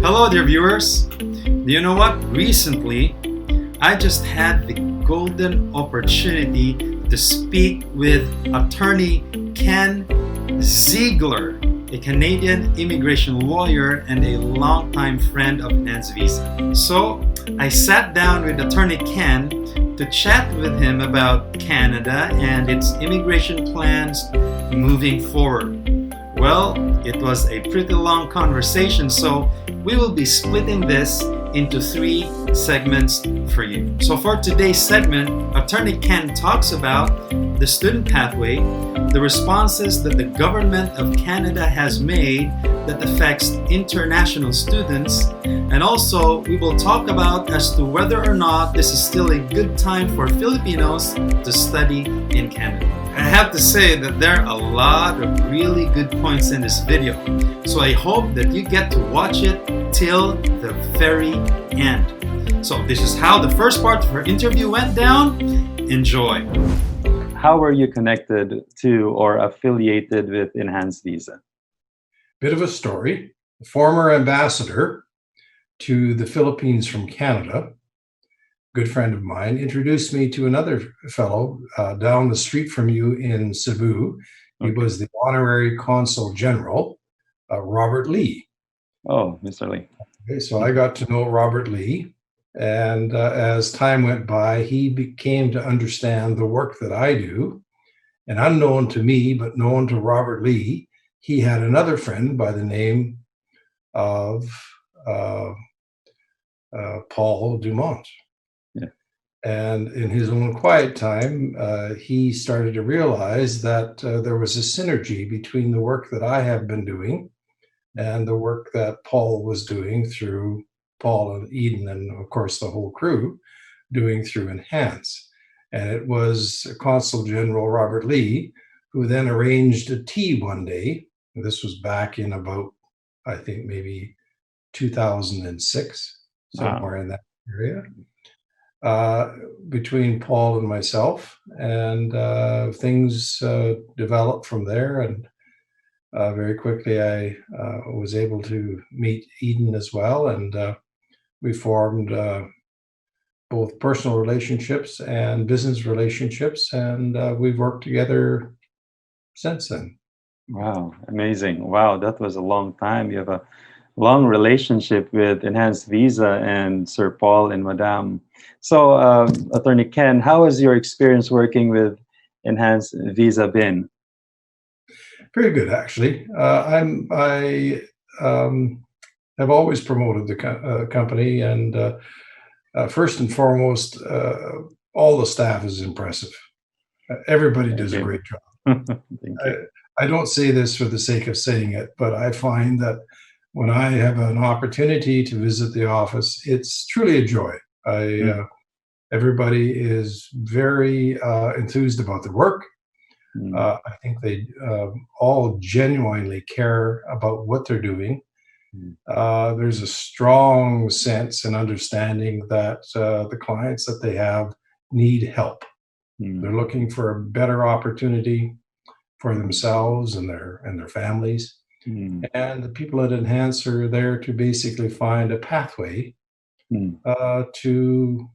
Hello, dear viewers. Do you know what? Recently, I just had the golden opportunity to speak with attorney Ken Ziegler, a Canadian immigration lawyer and a longtime friend of Nan's Visa. So I sat down with attorney Ken to chat with him about Canada and its immigration plans moving forward. Well, it was a pretty long conversation, so we will be splitting this into 3 segments for you. So for today's segment, Attorney Ken talks about the student pathway, the responses that the government of Canada has made that affects international students, and also we will talk about as to whether or not this is still a good time for Filipinos to study in Canada. I have to say that there are a lot of really good points in this video, so I hope that you get to watch it till the very end. So this is how the first part of our interview went down. Enjoy. How were you connected to or affiliated with Enhanced Visa? Bit of a story. The former ambassador to the Philippines from Canada, good friend of mine, introduced me to another fellow down the street from you in Cebu. He was the honorary consul general, Robert Lee. Oh, Mr. Lee. Okay, so I got to know Robert Lee, and as time went by, he came to understand the work that I do. And unknown to me, but known to Robert Lee, he had another friend by the name of Paul Dumont. Yeah. And in his own quiet time, he started to realize that there was a synergy between the work that I have been doing and the work that Paul was doing through Paul and Eden, and of course the whole crew doing through Enhance. And it was Consul General Robert Lee who then arranged a tea one day. This was back in about, I think, maybe 2006, somewhere in that area, between Paul and myself. And things developed from there. And very quickly, I was able to meet Eden as well. And we formed both personal relationships and business relationships. And we've worked together since then. Wow, amazing. Wow, that was a long time. You have a long relationship with Enhanced Visa and Sir Paul and Madame. So, Attorney Ken, how has your experience working with Enhanced Visa been? Very good, actually. I have always promoted the company, and first and foremost, all the staff is impressive. Everybody does a great job. Thank you. I don't say this for the sake of saying it, but I find that when I have an opportunity to visit the office, it's truly a joy. Everybody is very enthused about the work. I think they all genuinely care about what they're doing. There's a strong sense and understanding that the clients that they have need help. They're looking for a better opportunity for themselves and their families. And the people at Enhance are there to basically find a pathway to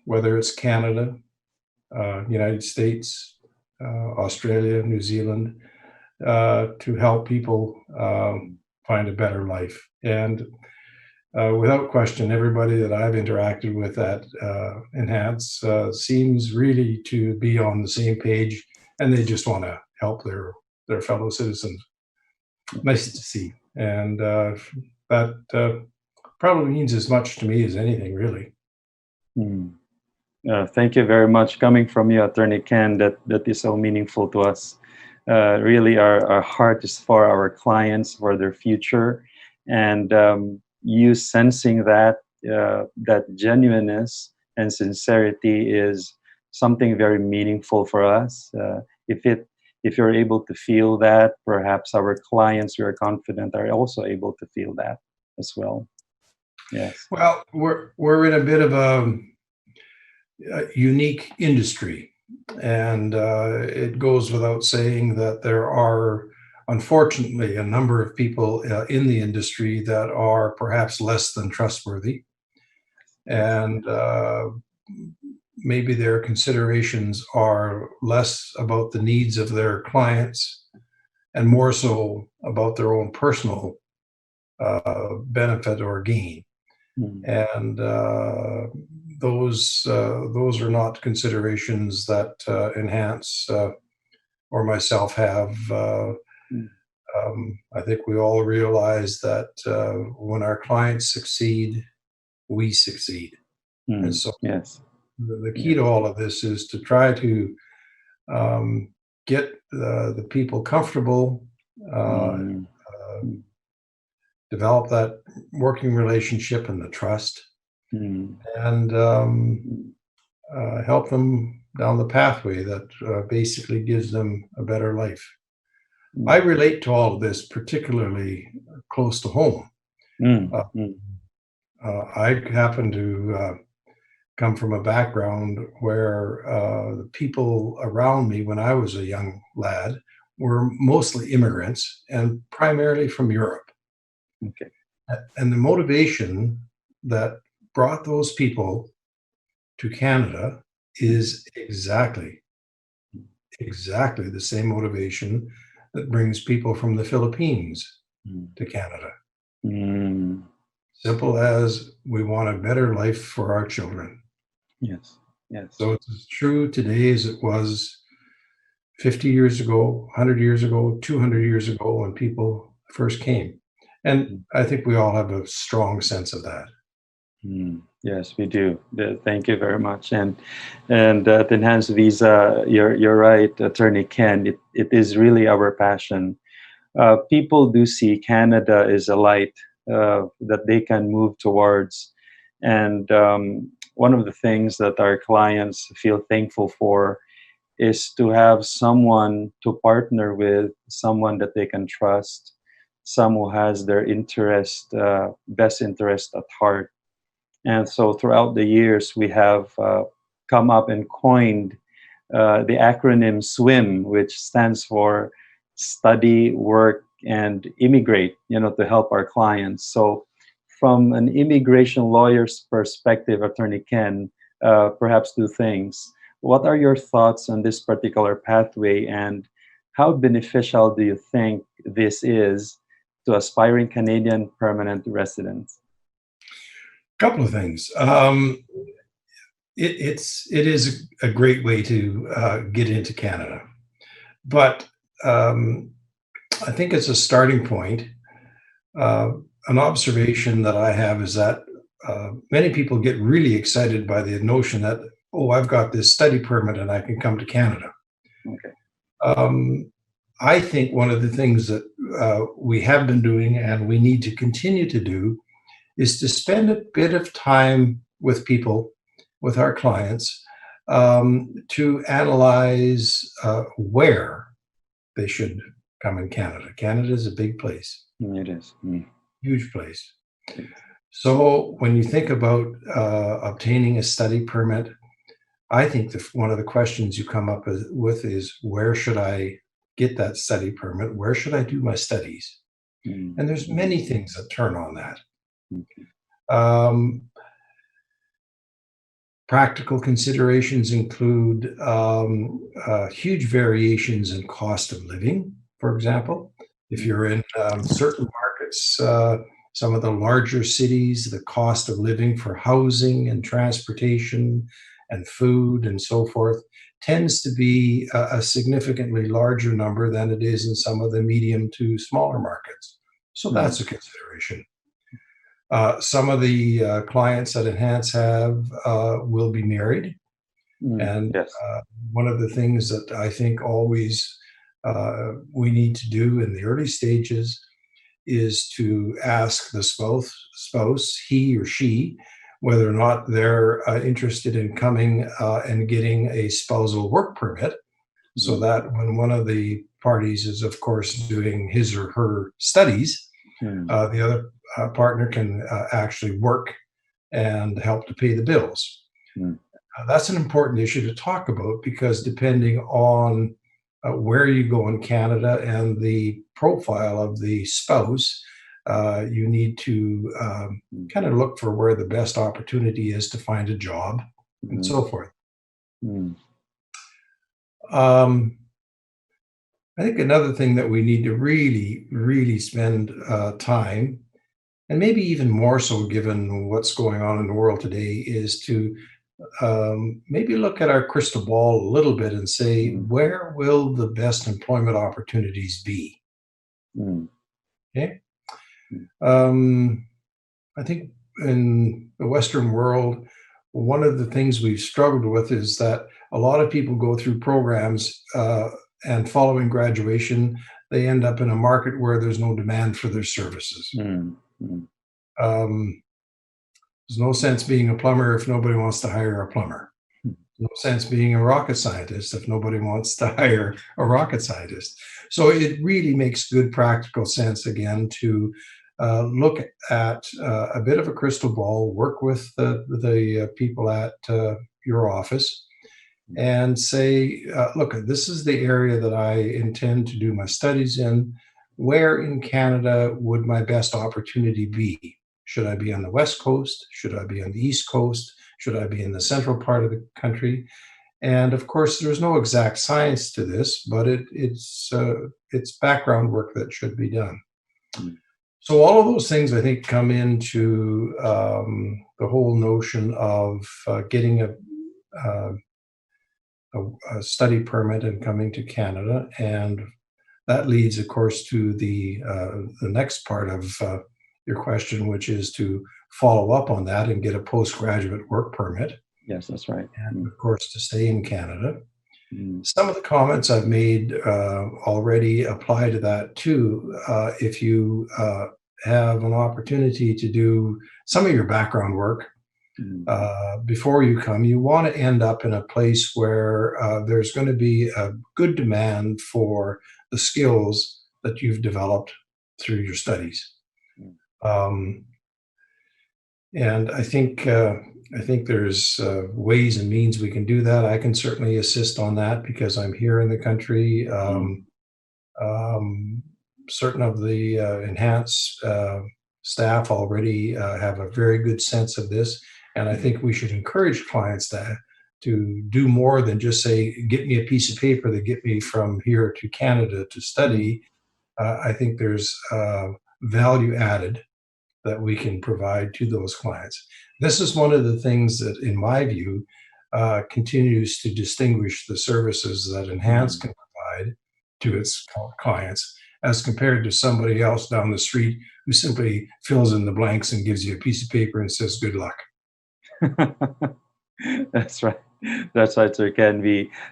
whether it's Canada, United States, Australia, New Zealand, to help people find a better life. And without question, everybody that I've interacted with at Enhance seems really to be on the same page, and they just want to help their fellow citizens. Nice to see. And that probably means as much to me as anything, really. Thank you very much. Coming from you, Attorney Ken, that is so meaningful to us. Really, our heart is for our clients, for their future, and you sensing that genuineness and sincerity is something very meaningful for us. If you're able to feel that, perhaps our clients, we are confident, are also able to feel that as well. Yes. Well, we're in a bit of a unique industry, and it goes without saying that there are unfortunately, a number of people in the industry that are perhaps less than trustworthy, and maybe their considerations are less about the needs of their clients and more so about their own personal benefit or gain. Mm. And those are not considerations that Enhance or myself have. Mm. I think we all realize that when our clients succeed, we succeed. And Mm. so Yes. the key Yes. to all of this is to try to get the people comfortable, Mm. uh, Mm. develop that working relationship and the trust, Mm. and Mm. help them down the pathway that basically gives them a better life. I Mm. relate to all of this particularly close to home. Mm. Uh, Mm. I happen to come from a background where the people around me when I was a young lad were mostly immigrants and primarily from Europe. Okay. And the motivation that brought those people to Canada Mm. is exactly the same motivation that brings people from the Philippines Mm. to Canada. Mm. Simple as we want a better life for our children. Yes. Yes. So it's as true today as it was 50 years ago, 100 years ago, 200 years ago when people first came. And Mm. I think we all have a strong sense of that. Mm. Yes, we do. Thank you very much. And the enhanced visa, you're right, Attorney Ken. It is really our passion. People do see Canada as a light that they can move towards, and one of the things that our clients feel thankful for is to have someone to partner with, someone that they can trust, someone who has their interest, best interest at heart. And so throughout the years, we have come up and coined the acronym SWIM, which stands for study, work, and immigrate, to help our clients. So from an immigration lawyer's perspective, Attorney Ken, perhaps two things. What are your thoughts on this particular pathway, and how beneficial do you think this is to aspiring Canadian permanent residents? Couple of things. It is a great way to get into Canada, but I think it's a starting point. Uh, an observation that I have is that many people get really excited by the notion that, oh, I've got this study permit and I can come to Canada. Okay. Um, I think one of the things that we have been doing and we need to continue to do is to spend a bit of time with people, with our clients, to analyze where they should come in Canada. Canada is a big place, It is. Mm. huge place. So when you think about obtaining a study permit, I think one of the questions you come up with is, where should I get that study permit? Where should I do my studies? Mm. And there's many things that turn on that. Okay. Um, Practical considerations include huge variations in cost of living. For example, if you're in certain markets, some of the larger cities, the cost of living for housing and transportation and food and so forth tends to be a significantly larger number than it is in some of the medium to smaller markets. So Mm. that's a consideration. Some of the clients that Enhance have will be married. Mm. And Yes. one of the things that I think always we need to do in the early stages is to ask the spouse, he or she, whether or not they're interested in coming and getting a spousal work permit, so Mm. that when one of the parties is, of course, doing his or her studies, Mm. the other partner can actually work and help to pay the bills. Mm. That's an important issue to talk about because depending on where you go in Canada and the profile of the spouse. You need to kind of look for where the best opportunity is to find a job and so forth. Mm. I think another thing that we need to really, really spend time, and maybe even more so given what's going on in the world today, is to maybe look at our crystal ball a little bit and say, where will the best employment opportunities be? Mm. Okay. I think in the Western world, one of the things we've struggled with is that a lot of people go through programs and following graduation, they end up in a market where there's no demand for their services. Mm. Mm. There's no sense being a plumber if nobody wants to hire a plumber. No sense being a rocket scientist if nobody wants to hire a rocket scientist. So it really makes good practical sense, again, to look at a bit of a crystal ball, work with the people at your office, and say, look, this is the area that I intend to do my studies in. Where in Canada would my best opportunity be? Should I be on the West Coast? Should I be on the East Coast? Should I be in the central part of the country? And of course, there's no exact science to this, but it's background work that should be done. So all of those things, I think, come into the whole notion of getting a study permit and coming to Canada, and that leads, of course, to the next part of your question, which is to follow up on that and get a postgraduate work permit. Yes, that's right. And of course, to stay in Canada. Mm. Some of the comments I've made already apply to that too. If you have an opportunity to do some of your background work before you come, you want to end up in a place where there's going to be a good demand for the skills that you've developed through your studies. And I think there's ways and means we can do that. I can certainly assist on that because I'm here in the country. Certain of the enhanced staff already have a very good sense of this, and I think we should encourage clients to do more than just say, get me a piece of paper that get me from here to Canada to study. I think there's value added that we can provide to those clients. This is one of the things that, in my view, continues to distinguish the services that Enhance can provide to its clients as compared to somebody else down the street who simply fills in the blanks and gives you a piece of paper and says, good luck. That's right. That's right, Sir Ken.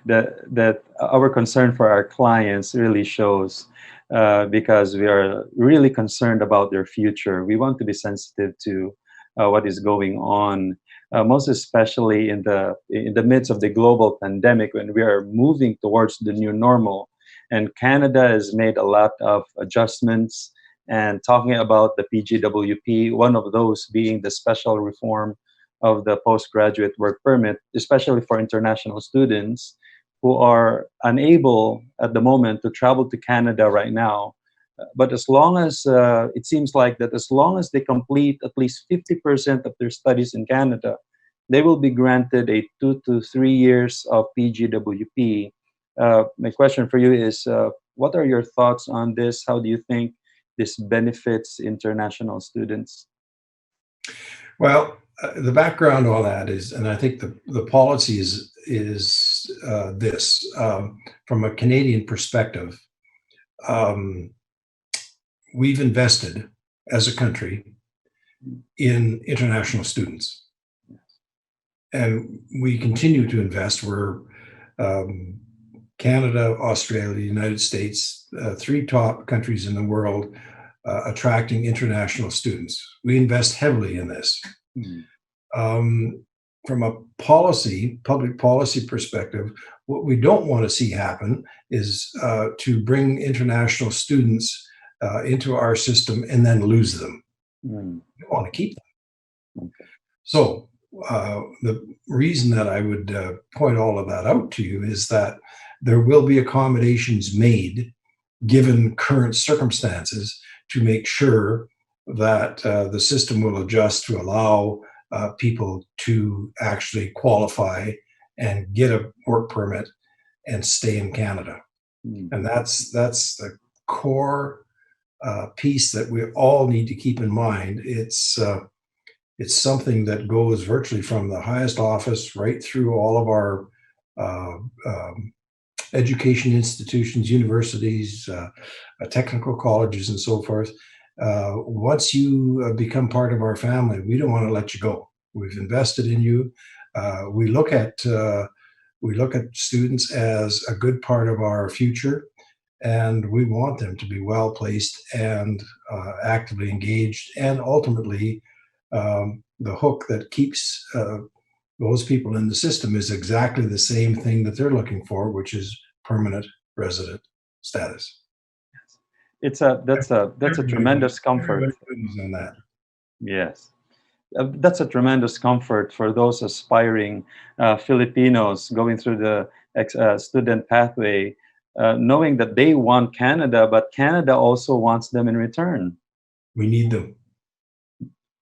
That our concern for our clients really shows because we are really concerned about their future. We want to be sensitive to what is going on, most especially in the midst of the global pandemic, when we are moving towards the new normal. And Canada has made a lot of adjustments. And talking about the PGWP, one of those being the special reform of the postgraduate work permit, especially for international students who are unable at the moment to travel to Canada right now. But as long as, it seems like that as long as they complete at least 50% of their studies in Canada, they will be granted a 2 to 3 years of PGWP. My question for you is, what are your thoughts on this? How do you think this benefits international students? Well, the background on that is, and I think the policy is this, from a Canadian perspective, we've invested as a country in international students. And we continue to invest. We're Canada, Australia, United States, 3 top countries in the world attracting international students. We invest heavily in this. From a public policy perspective, what we don't want to see happen is to bring international students into our system and then lose them. We want to keep them. Okay. So the reason that I would point all of that out to you is that there will be accommodations made given current circumstances to make sure that the system will adjust to allow people to actually qualify and get a work permit and stay in Canada. And that's the core piece that we all need to keep in mind. It's something that goes virtually from the highest office right through all of our education institutions, universities, technical colleges, and so forth. Once you become part of our family, we don't want to let you go. We've invested in you. We look at students as a good part of our future, and we want them to be well placed and actively engaged, and ultimately the hook that keeps those people in the system is exactly the same thing that they're looking for, which is permanent resident status. That's a tremendous comfort. On that. Yes. That's a tremendous comfort for those aspiring Filipinos going through the student pathway, knowing that they want Canada, but Canada also wants them in return. We need them.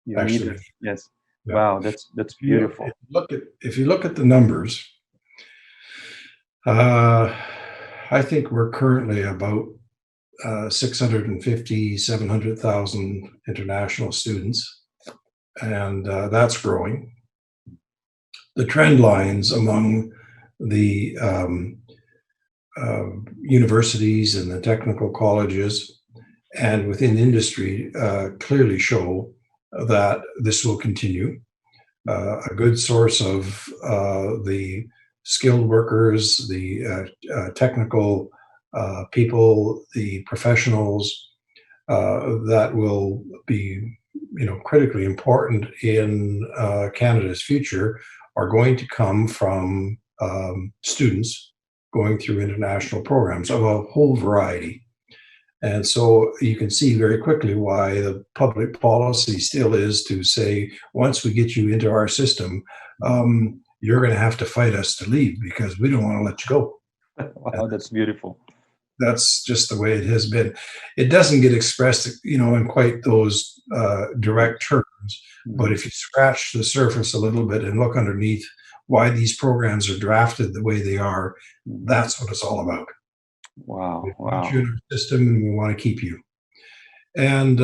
You need it. Yes. Yeah. Wow, that's beautiful. If you look at the numbers, I think we're currently about 650, 700,000 international students, and that's growing. The trend lines among the universities and the technical colleges and within industry clearly show that this will continue. A good source of the skilled workers, the technical people, the professionals that will be, critically important in Canada's future are going to come from students going through international programs of a whole variety. And so you can see very quickly why the public policy still is to say, once we get you into our system, you're going to have to fight us to leave because we don't want to let you go. Wow, that's beautiful. That's just the way it has been. It doesn't get expressed, in quite those direct terms. But if you scratch the surface a little bit and look underneath why these programs are drafted the way they are, that's what it's all about. Wow. We want you in our system, and we want to keep you. And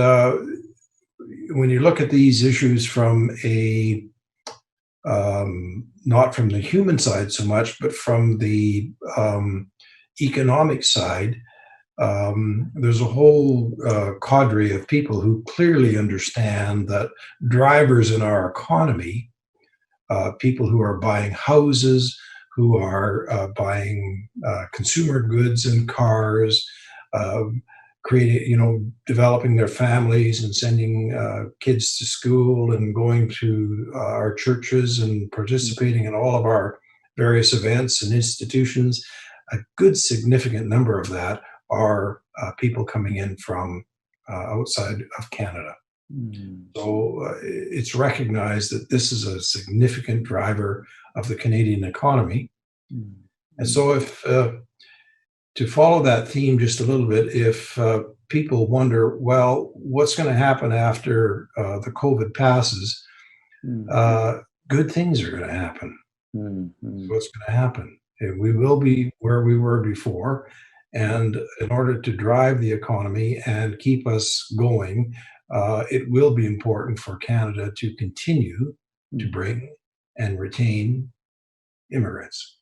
when you look at these issues from a not from the human side so much, but from the economic side, there's a whole cadre of people who clearly understand that drivers in our economy, people who are buying houses, who are buying consumer goods and cars, developing their families and sending kids to school and going to our churches and participating in all of our various events and institutions. A good significant number of that are people coming in from outside of Canada. So it's recognized that this is a significant driver of the Canadian economy. And so if to follow that theme just a little bit, if people wonder, well, what's going to happen after the COVID passes, good things are going to happen. What's going to happen? We will be where we were before. And in order to drive the economy and keep us going, it will be important for Canada to continue to bring and retain immigrants.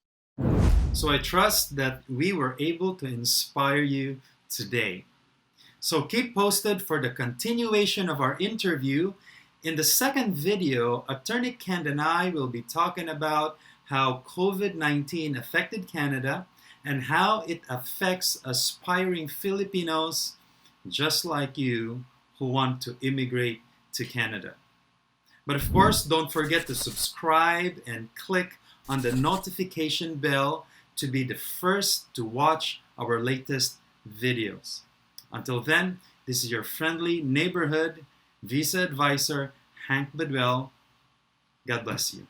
So I trust that we were able to inspire you today. So keep posted for the continuation of our interview. In the second video, Attorney Ken and I will be talking about how COVID-19 affected Canada and how it affects aspiring Filipinos just like you who want to immigrate to Canada. But of course, don't forget to subscribe and click on the notification bell to be the first to watch our latest videos. Until then, this is your friendly neighborhood visa advisor, Hank Bedwell. God bless you.